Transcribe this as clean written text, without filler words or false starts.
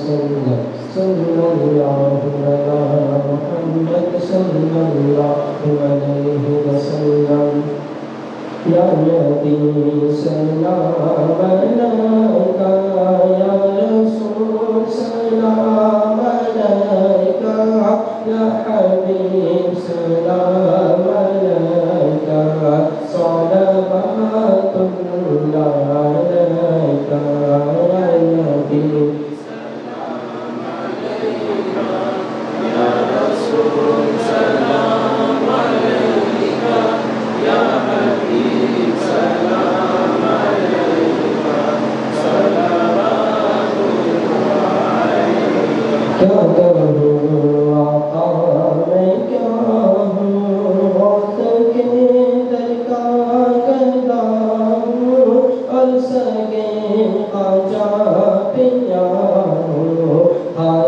वसल्लम सल्लल्लाहु अला मुहम्मद सल्लल्लाहु अलैहि वसल्लम या नबी सलाम अलैका या रसूल सलाम अलैका या हबीब सलाम अलैका सलावतुल्लाह अलैका या नबी क्या करूँ आका मैं क्या हूँ गौस के दर का गदा हूँ और सगे ख्वाजा पिया हूँ